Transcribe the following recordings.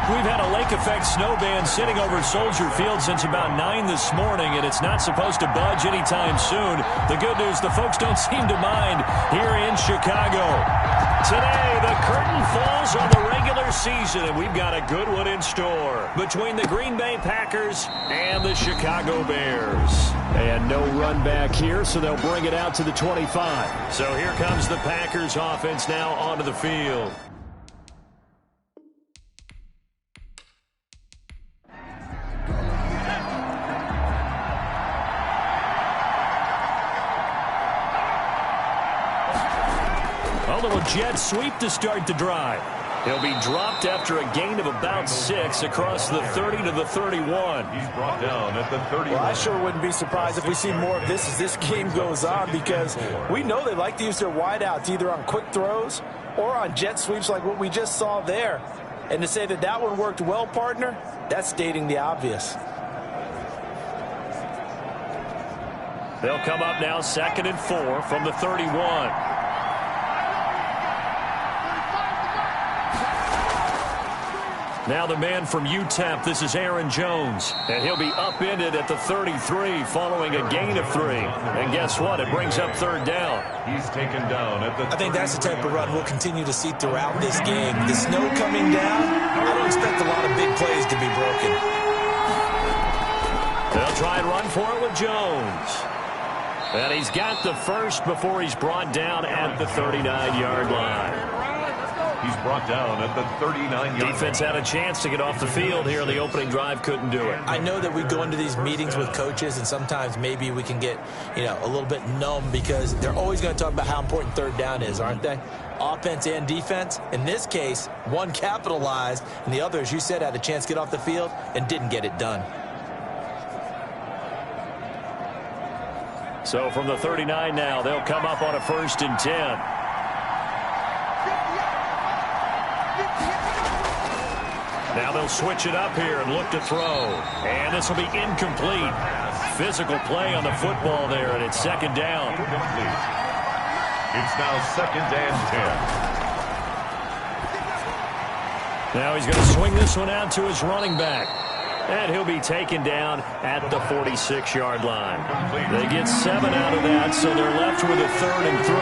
We've had a lake effect snow band sitting over Soldier Field since about 9 this morning, and it's not supposed to budge anytime soon. The good news, the folks don't seem to mind here in Chicago. Today, the curtain falls on the regular season, and we've got a good one in store between the Green Bay Packers and the Chicago Bears. And no run back here, so they'll bring it out to the 25. So here comes the Packers offense now onto the field. A little jet sweep to start the drive. He'll be dropped after a gain of about 6 across the 30 to the 31. He's brought down at the 31. Well, I sure wouldn't be surprised if we see more of this as this game goes on, because we know they like to use their wideouts either on quick throws or on jet sweeps like what we just saw there. And to say that that one worked well, partner, that's stating the obvious. They'll come up now 2nd and 4 from the 31. Now the man from UTEP, this is Aaron Jones. And he'll be upended at the 33 following a gain of 3. And guess what? It brings up 3rd down. He's taken down at the I think that's the type of run we'll continue to see throughout this game. The snow coming down, I don't expect a lot of big plays to be broken. They'll try and run for it with Jones. And he's got the first before he's brought down at the 39-yard line. He's brought down at the 39-yard line. Defense had a chance to get off the field here. The opening drive couldn't do it. I know that we go into these meetings with coaches, and sometimes maybe we can get, a little bit numb because they're always going to talk about how important 3rd down is, aren't they? Offense and defense. In this case, one capitalized, and the other, as you said, had a chance to get off the field and didn't get it done. So from the 39 now, they'll come up on a 1st and 10. Now they'll switch it up here and look to throw. And this will be incomplete. Physical play on the football there, and it's 2nd down. Incomplete. It's now 2nd and 10. Now he's going to swing this one out to his running back. And he'll be taken down at the 46-yard line. They get 7 out of that, so they're left with a 3rd and 3.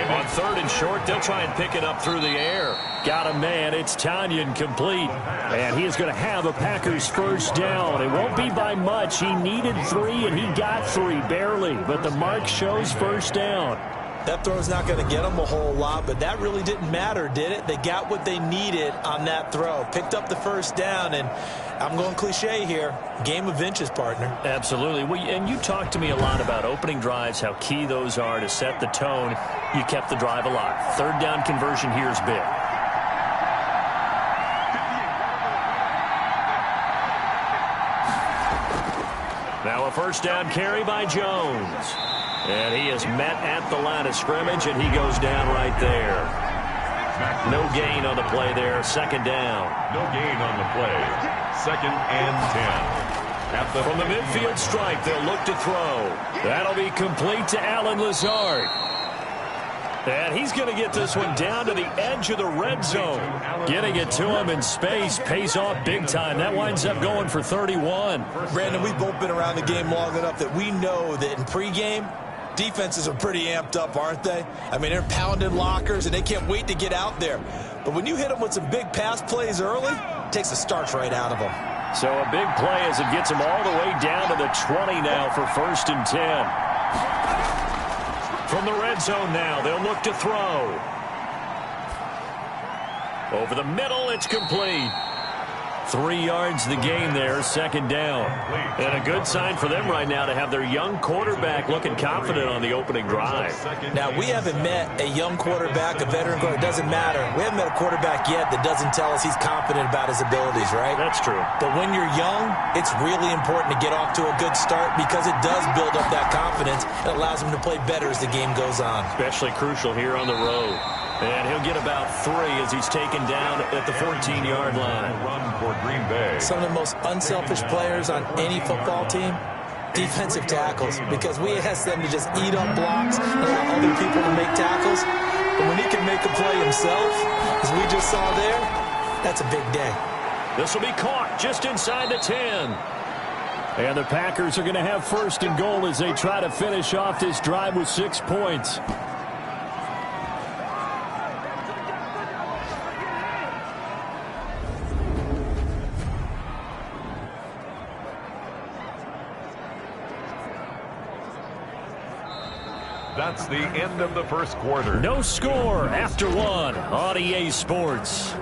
On 3rd and short, they'll try and pick it up through the air. Got a man. It's Tanyan complete. And he is going to have a Packers 1st down. It won't be by much. He needed 3, and he got 3, barely. But the mark shows 1st down. That throw's not going to get them a whole lot, but that really didn't matter, did it? They got what they needed on that throw. Picked up the 1st down, and I'm going cliche here. Game of inches, partner. Absolutely. Well, and you talked to me a lot about opening drives, how key those are to set the tone. You kept the drive alive. 3rd down conversion here is big. Now a 1st down carry by Jones. And he is met at the line of scrimmage, and he goes down right there. No gain on the play there. 2nd down. No gain on the play. 2nd and 10. From the midfield stripe, they'll look to throw. That'll be complete to Allen Lazard. And he's going to get this one down to the edge of the red zone. Getting it to him in space pays off big time. That winds up going for 31. Brandon, we've both been around the game long enough that we know that in pregame, defenses are pretty amped up, aren't they? I mean, they're pounding lockers, and they can't wait to get out there. But when you hit them with some big pass plays early, it takes the starch right out of them. So a big play as it gets them all the way down to the 20 now for 1st and 10. From the red zone now, they'll look to throw. Over the middle, it's complete. 3 yards the game there, 2nd down. And a good sign for them right now to have their young quarterback looking confident on the opening drive. Now, we haven't met a young quarterback, a veteran quarterback. It doesn't matter. We haven't met a quarterback yet that doesn't tell us he's confident about his abilities, right? That's true. But when you're young, it's really important to get off to a good start because it does build up that confidence. It allows him to play better as the game goes on. Especially crucial here on the road. And he'll get about 3 as he's taken down at the 14-yard line. Run for Green Bay. Some of the most unselfish players on any football team, defensive tackles, because we ask them to just eat up blocks and allow other people to make tackles. But when he can make a play himself, as we just saw there, that's a big day. This will be caught just inside the 10. And the Packers are going to have first and goal as they try to finish off this drive with 6 points. That's the end of the first quarter. No score after one on EA Sports.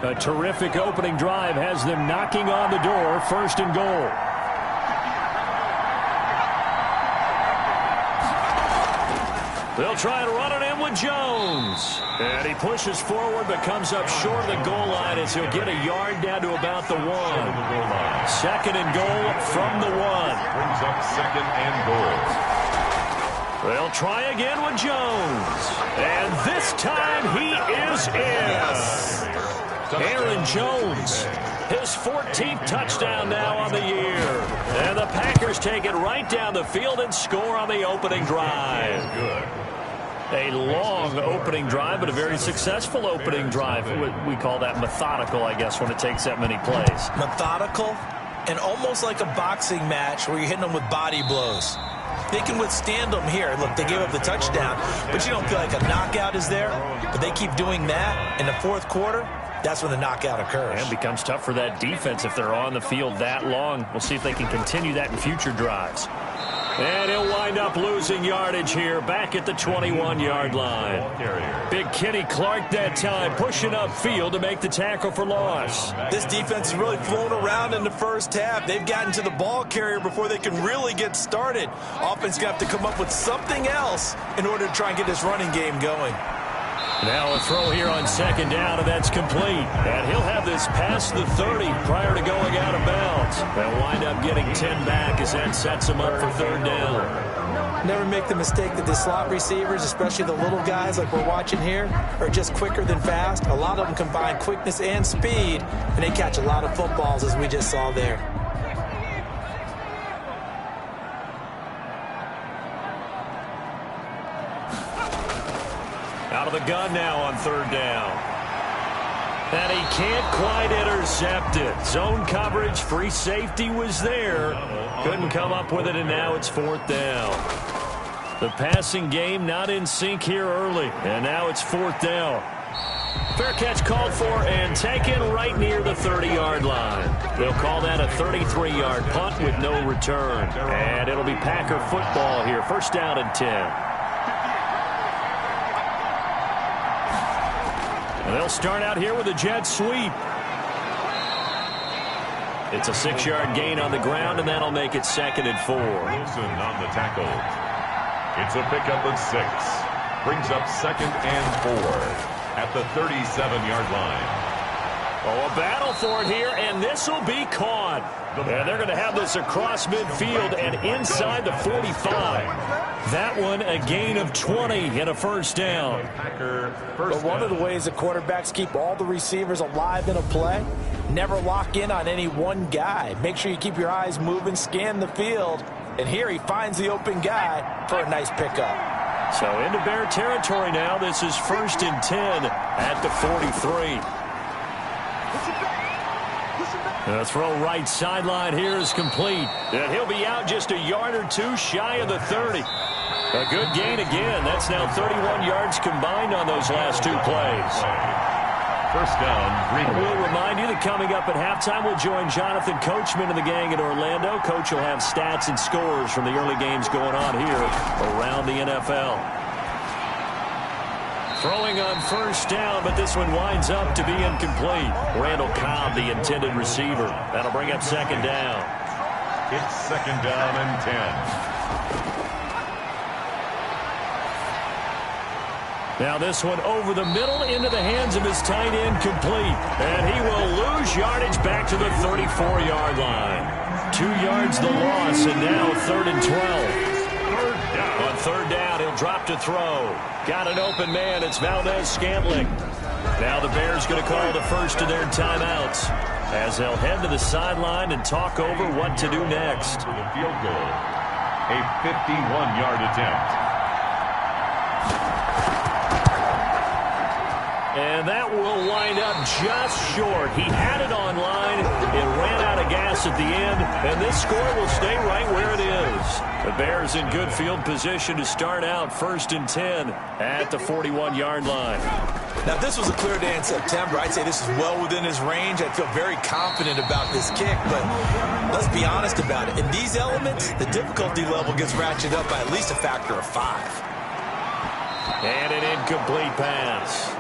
A terrific opening drive has them knocking on the door, first and goal. They'll try to run it in with Jones. And he pushes forward but comes up short of the goal line as he'll get a yard down to about the 1. Second and goal from the 1. Brings up second and goal. They'll try again with Jones. And this time he is in. Aaron Jones, his 14th touchdown now on the year. And the Packers take it right down the field and score on the opening drive. Good. A long opening drive, but a very successful opening drive. We call that methodical, I guess, when it takes that many plays. Methodical and almost like a boxing match where you're hitting them with body blows. They can withstand them here. Look, they gave up the touchdown, but you don't feel like a knockout is there. But they keep doing that in the fourth quarter. That's when the knockout occurs. And it becomes tough for that defense if they're on the field that long. We'll see if they can continue that in future drives. And he'll wind up losing yardage here back at the 21-yard line. Big Kenny Clark that time pushing upfield to make the tackle for loss. This defense has really flown around in the first half. They've gotten to the ball carrier before they can really get started. Offense going to have to come up with something else in order to try and get this running game going. Now a throw here on second down, and that's complete. And he'll have this past the 30 prior to going out of bounds. They'll wind up getting 10 back as that sets them up for third down. Never make the mistake that the slot receivers, especially the little guys like we're watching here, are just quicker than fast. A lot of them combine quickness and speed, and they catch a lot of footballs, as we just saw there. Out of the gun now on third down. And he can't quite intercept it. Zone coverage, free safety was there. Couldn't come up with it, and now it's fourth down. The passing game not in sync here early, and now it's fourth down. Fair catch called for and taken right near the 30-yard line. They'll call that a 33-yard punt with no return. And it'll be Packer football here, first down and 10. They'll start out here with a jet sweep. It's a 6-yard gain on the ground, and that'll make it second and 4. Wilson on the tackle. It's a pickup of 6. Brings up second and 4 at the 37-yard line. Oh, a battle for it here, and this will be caught. And they're going to have this across midfield and inside the 45. That one a gain of 20 and a first down. But one of the ways the quarterbacks keep all the receivers alive in a play, never lock in on any one guy. Make sure you keep your eyes moving, scan the field, and here he finds the open guy for a nice pickup. So into Bear territory now. This is first and 10 at the 43. The throw right sideline here is complete. And he'll be out just a yard or two shy of the 30. A good gain again. That's now 31 yards combined on those last 2 plays. First down, Green. We'll remind you that coming up at halftime, we'll join Jonathan Coachman and the gang in Orlando. Coach will have stats and scores from the early games going on here around the NFL. Throwing on first down, but this one winds up to be incomplete. Randall Cobb, the intended receiver. That'll bring up second down. It's second down and 10. Now this one over the middle into the hands of his tight end, complete. And he will lose yardage back to the 34-yard line. 2 yards the loss, and now third and 12. On third down, he'll drop to throw. Got an open man. It's Valdez-Scantling. Now the Bears going to call the first of their timeouts as they'll head to the sideline and talk over what to do next. For the field goal. a 51-yard attempt. And that will wind up just short. He had it on line. It ran out of gas at the end, and this score will stay right where it is. The Bears in good field position to start out 1st and 10 at the 41-yard line. Now, if this was a clear day in September, I'd say this is well within his range. I'd feel very confident about this kick, but let's be honest about it. In these elements, the difficulty level gets ratcheted up by at least a factor of 5. And an incomplete pass.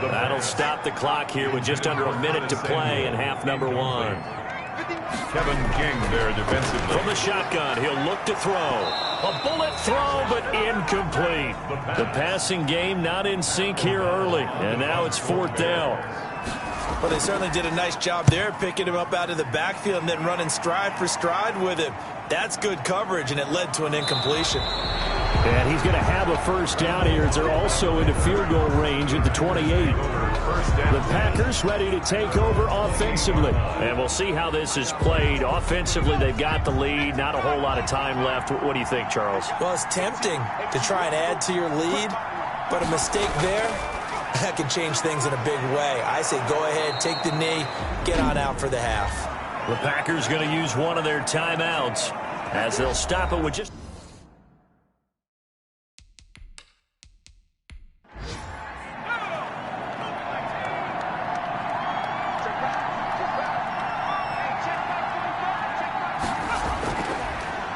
That'll stop the clock here with just under a minute to play in half number 1. Kevin King there defensively. From the shotgun, he'll look to throw. A bullet throw, but incomplete. The passing game not in sync here early, and now it's 4th down. Well, they certainly did a nice job there, picking him up out of the backfield and then running stride for stride with him. That's good coverage, and it led to an incompletion. And he's going to have a 1st down here as they're also into field goal range at the 28. The Packers ready to take over offensively. And we'll see how this is played. Offensively, they've got the lead. Not a whole lot of time left. What do you think, Charles? Well, it's tempting to try and add to your lead, but a mistake there, that can change things in a big way. I say go ahead, take the knee, get on out for the half. The Packers going to use one of their timeouts as they'll stop it with just...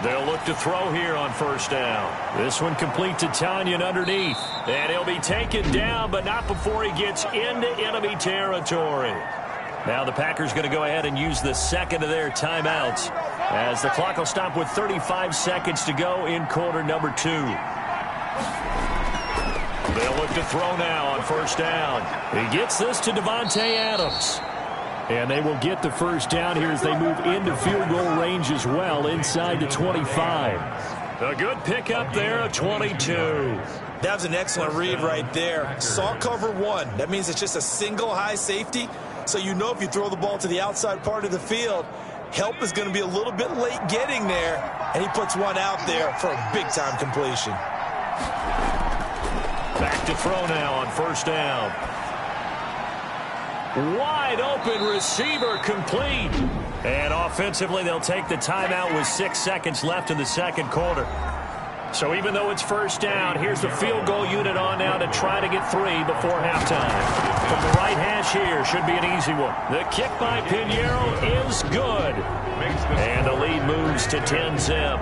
They'll look to throw here on 1st down. This one complete to Tanyan underneath. And he'll be taken down, but not before he gets into enemy territory. Now the Packers going to go ahead and use the 2nd of their timeouts as the clock will stop with 35 seconds to go in quarter number 2. They'll look to throw now on 1st down. He gets this to Devontae Adams. And they will get the 1st down here as they move into field goal range as well, inside the 25. A good pickup there, a 22. That was an excellent read right there. Saw cover 1. That means it's just a single high safety. So you know if you throw the ball to the outside part of the field, help is going to be a little bit late getting there. And he puts one out there for a big-time completion. Back to throw now on 1st down. Wide open receiver complete. And offensively, they'll take the timeout with 6 seconds left in the 2nd quarter. So even though it's 1st down, here's the field goal unit on now to try to get 3 before halftime. From the right hash here, should be an easy one. The kick by Pinheiro is good. And the lead moves to 10-zip.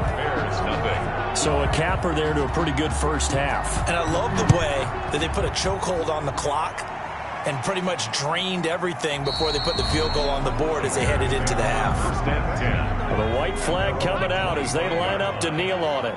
So a capper there to a pretty good 1st half. And I love the way that they put a chokehold on the clock and pretty much drained everything before they put the field goal on the board as they headed into the half. Well, the white flag coming out as they line up to kneel on it.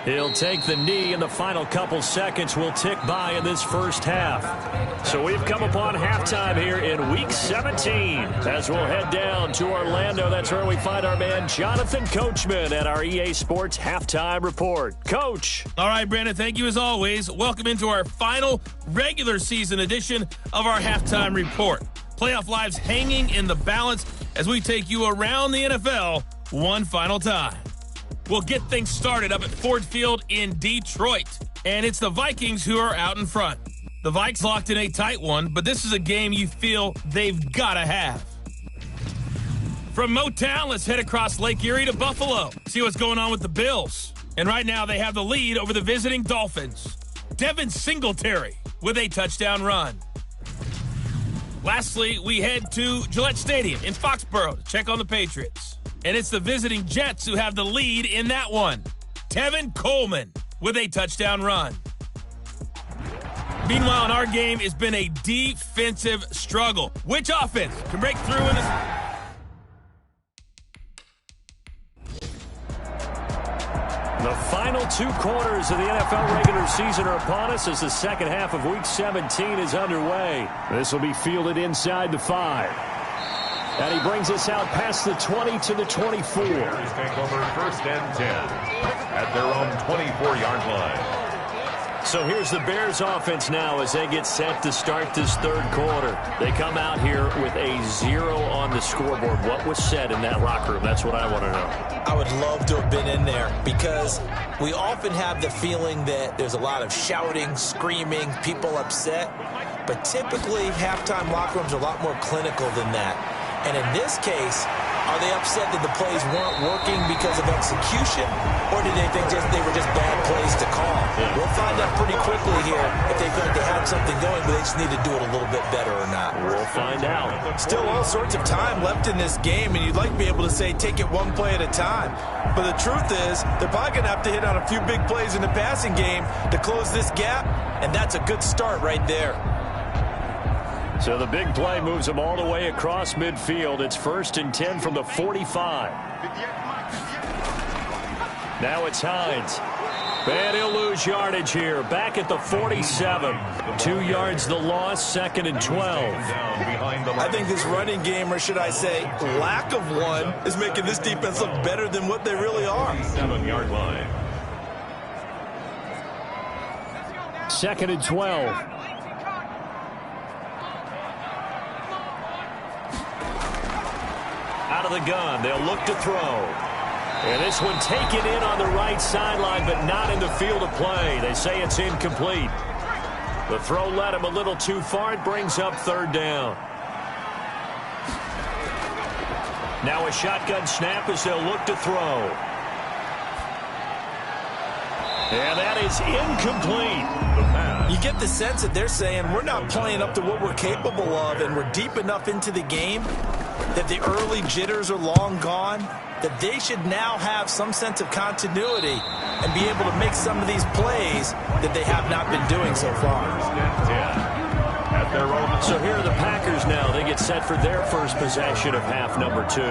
He'll take the knee, and the final couple seconds will tick by in this 1st half. So we've come upon halftime here in Week 17 as we'll head down to Orlando. That's where we find our man Jonathan Coachman at our EA Sports Halftime Report. Coach. All right, Brandon, thank you as always. Welcome into our final regular season edition of our Halftime Report. Playoff lives hanging in the balance as we take you around the NFL one final time. We'll get things started up at Ford Field in Detroit. And it's the Vikings who are out in front. The Vikes locked in a tight one, but this is a game you feel they've got to have. From Motown, let's head across Lake Erie to Buffalo. See what's going on with the Bills. And right now they have the lead over the visiting Dolphins. Devin Singletary with a touchdown run. Lastly, we head to Gillette Stadium in Foxborough to check on the Patriots. And it's the visiting Jets who have the lead in that one. Tevin Coleman with a touchdown run. Meanwhile, in our game, it's been a defensive struggle. Which offense can break through in this? The final 2 quarters of the NFL regular season are upon us as the 2nd half of Week 17 is underway. This will be fielded inside the 5. And he brings us out past the 20 to the 24. Take over 1st and 10 at their own 24-yard line. So here's the Bears offense now as they get set to start this third quarter. They come out here with a 0 on the scoreboard. What was said in that locker room? That's what I want to know. I would love to have been in there because we often have the feeling that there's a lot of shouting, screaming, people upset. But typically, halftime locker rooms are a lot more clinical than that. And in this case, are they upset that the plays weren't working because of execution, or did they think they were just bad plays to call? Yeah. We'll find out pretty quickly here if they feel like they had something going, but they just need to do it a little bit better or not. We'll find out. Still all sorts of time left in this game, and you'd like to be able to say take it one play at a time. But the truth is, they're probably going to have to hit on a few big plays in the passing game to close this gap, and that's a good start right there. So the big play moves them all the way across midfield. It's 1st and 10 from the 45. Now it's Hines. And he'll lose yardage here. Back at the 47. 2 yards the loss, 2nd and 12. I think this running game, or should I say lack of one, is making this defense look better than what they really are. 7-yard line. 2nd and 12. Out of the gun, they'll look to throw. And this one taken in on the right sideline, but not in the field of play. They say it's incomplete. The throw led him a little too far. It brings up 3rd down. Now a shotgun snap as they'll look to throw. And that is incomplete. You get the sense that they're saying we're not playing up to what we're capable of, and we're deep enough into the game that the early jitters are long gone, that they should now have some sense of continuity and be able to make some of these plays that they have not been doing so far. So here are the Packers now. They get set for their first possession of half number 2.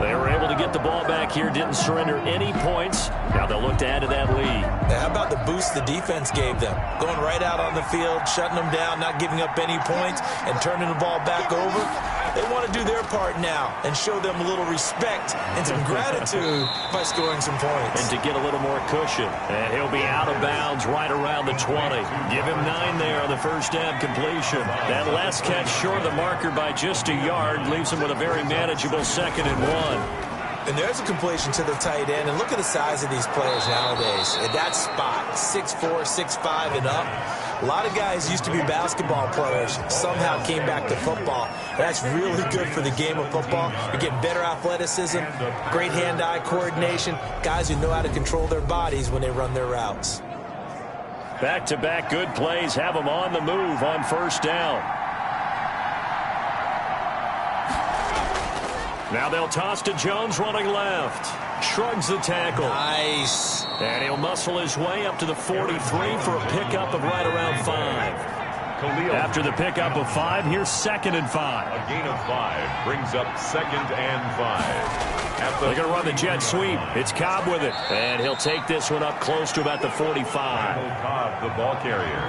They were able to get the ball back here, didn't surrender any points. Now they'll look to add to that lead. Now, how about the boost the defense gave them? Going right out on the field, shutting them down, not giving up any points, and turning the ball back over. They want to do their part now and show them a little respect and some gratitude by scoring some points. And to get a little more cushion. And he'll be out of bounds right around the 20. Give him 9 there on the first down completion. That last catch short of the marker by just a yard leaves him with a very manageable 2nd and 1. And there's a completion to the tight end. And look at the size of these players nowadays. At that spot, 6'4", 6'5", and up. A lot of guys used to be basketball players, somehow came back to football. That's really good for the game of football. You're getting better athleticism, great hand-eye coordination, guys who know how to control their bodies when they run their routes. Back-to-back good plays have them on the move on first down. Now they'll toss to Jones running left. Shrugs the tackle. Nice. And he'll muscle his way up to the 43 for a pickup of right around 5. After the pickup of 5, here's 2nd and 5. A gain of 5 brings up 2nd and 5. They're going to run the jet sweep. It's Cobb with it. And he'll take this one up close to about the 45. Cobb, the ball carrier.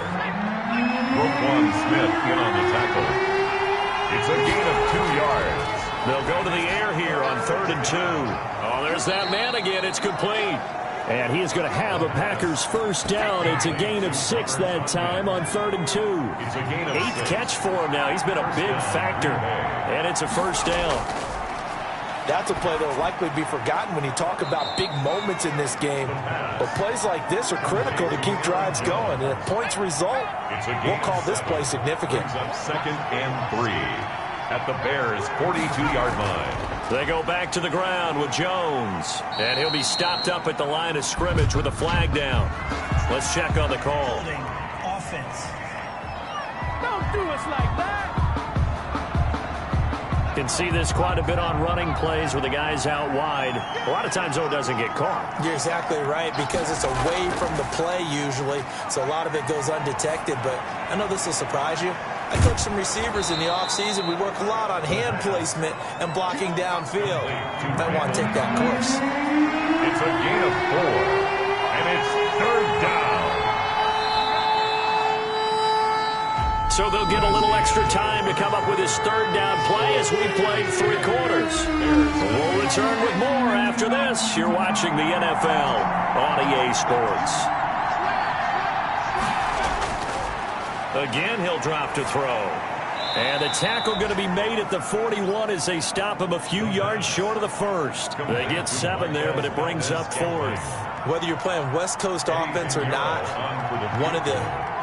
Roquan Smith in on the tackle. It's a gain of 2 yards. They'll go to the air here on 3rd and 2. Oh, there's that man again. It's complete. And he is going to have a Packers first down. It's a gain of 6 that time on 3rd and 2. It's a gain of 8th 6. catch for him now. He's been a big factor. And it's a first down. That's a play that will likely be forgotten when you talk about big moments in this game. But plays like this are critical to keep drives going. And if points result, we'll call this play significant. Brings up 2nd and 3. At the Bears' 42-yard line. They go back to the ground with Jones. And he'll be stopped up at the line of scrimmage with a flag down. Let's check on the call. Offense. Don't do us like that. Can see this quite a bit on running plays with the guys out wide. A lot of times, though, it doesn't get caught. You're exactly right, because it's away from the play usually, so a lot of it goes undetected. But I know this will surprise you. I coach some receivers in the offseason. We work a lot on hand placement and blocking downfield. I want to take that course. It's a gain of 4, and it's 3rd down. So they'll get a little extra time to come up with his 3rd down play as we played 3 quarters. We'll return with more after this. You're watching the NFL on EA Sports. Again, he'll drop to throw. And the tackle going to be made at the 41 as they stop him a few yards short of the first. They get 7 there, but it brings up 4th. Whether you're playing West Coast offense or not, one of the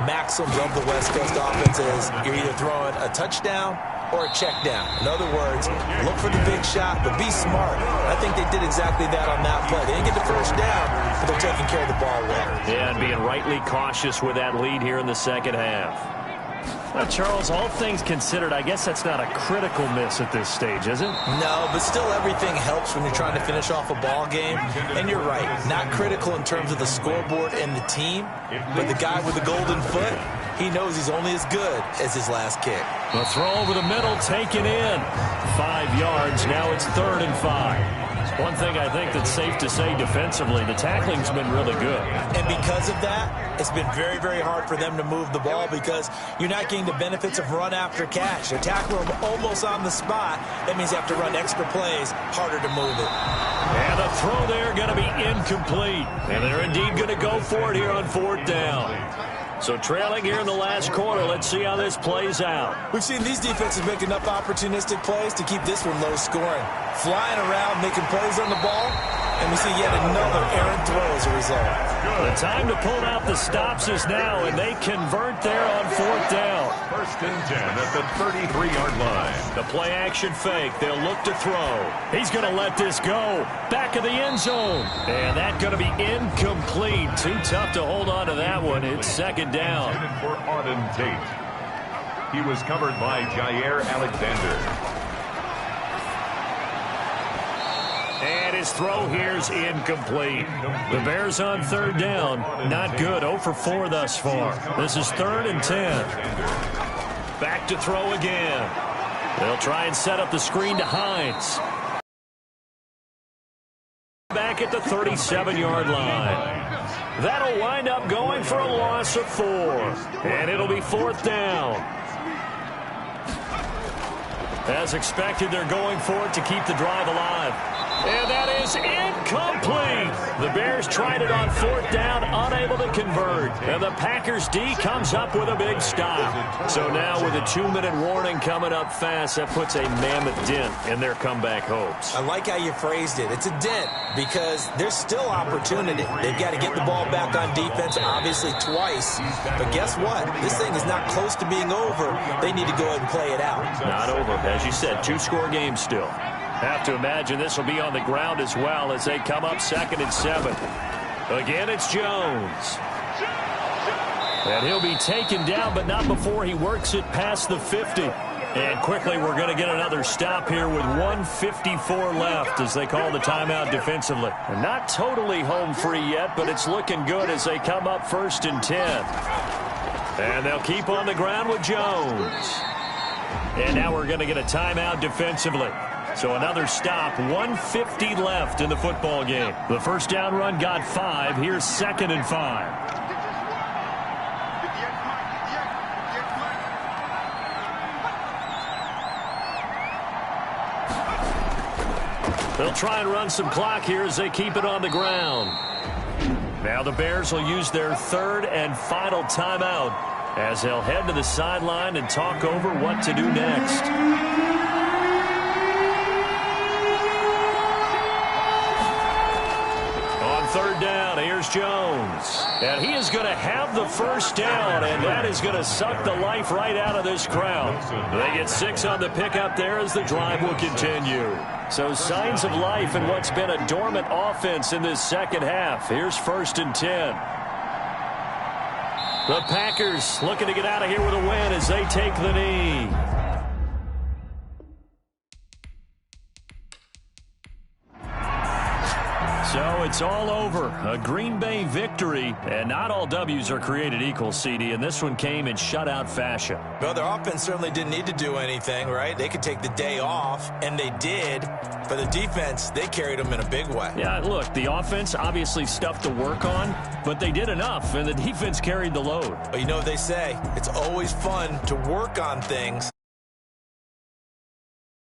maxims of the West Coast offense is you're either throwing a touchdown or a check down. In other words, look for the big shot, but be smart. I think they did exactly that on that play. They didn't get the first down, but they're taking care of the ball well. Yeah, and being rightly cautious with that lead here in the second half. Well, Charles, all things considered, I guess that's not a critical miss at this stage, is it? No, but still everything helps when you're trying to finish off a ball game. And you're right, not critical in terms of the scoreboard and the team, but the guy with the golden foot, he knows he's only as good as his last kick. The throw over the middle, taken in. 5 yards, now it's 3rd and 5. One thing I think that's safe to say defensively, the tackling's been really good. And because of that, it's been very, very hard for them to move the ball because you're not getting the benefits of run after catch. They tackle them almost on the spot. That means you have to run extra plays, harder to move it. And the throw there going to be incomplete. And they're indeed going to go for it here on 4th down. So trailing here in the last quarter, let's see how this plays out. We've seen these defenses make enough opportunistic plays to keep this one low scoring. Flying around, making plays on the ball, and we see yet another errant throw as a result. The time to pull out the stops is now, and they convert there on 4th down. 1st and 10 at the 33-yard line. The play action fake. They'll look to throw. He's going to let this go. Back of the end zone. And that's going to be incomplete. Too tough to hold on to that one. It's 2nd down. For Auden Tate. He was covered by Jair Alexander. And his throw here's incomplete. The Bears on 3rd down. Not good. 0 for 4 thus far. This is 3rd and 10. Back to throw again. They'll try and set up the screen to Hines. Back at the 37-yard line. That'll wind up going for a loss of 4. And it'll be 4th down. As expected, they're going for it to keep the drive alive. And that is incomplete. The Bears tried it on 4th down, unable to convert. And the Packers D comes up with a big stop. So now with a 2-minute warning coming up fast, that puts a mammoth dent in their comeback hopes. I like how you phrased it. It's a dent because there's still opportunity. They've got to get the ball back on defense, obviously twice. But guess what? This thing is not close to being over. They need to go ahead and play it out. Not over. As you said, 2-score game still. Have to imagine this will be on the ground as well as they come up 2nd and 7. Again, it's Jones. And he'll be taken down, but not before he works it past the 50. And quickly, we're going to get another stop here with 1:54 left as they call the timeout defensively. And not totally home free yet, but it's looking good as they come up 1st and 10. And they'll keep on the ground with Jones. And now we're going to get a timeout defensively. So another stop, 1:50 left in the football game. The first down run got 5. Here's 2nd and 5. They'll try and run some clock here as they keep it on the ground. Now the Bears will use their 3rd and final timeout as they'll head to the sideline and talk over what to do next. On 3rd down, here's Jones. And he is going to have the first down, and that is going to suck the life right out of this crowd. They get 6 on the pickup there as the drive will continue. So signs of life in what's been a dormant offense in this second half. Here's 1st and 10. The Packers looking to get out of here with a win as they take the knee. So it's all over. A Green Bay victory, and not all W's are created equal, CD, and this one came in shutout fashion. Well, their offense certainly didn't need to do anything, right? They could take the day off, and they did. For the defense, they carried them in a big way. Yeah, look, the offense obviously stuff to work on, but they did enough, and the defense carried the load. But you know what they say, it's always fun to work on things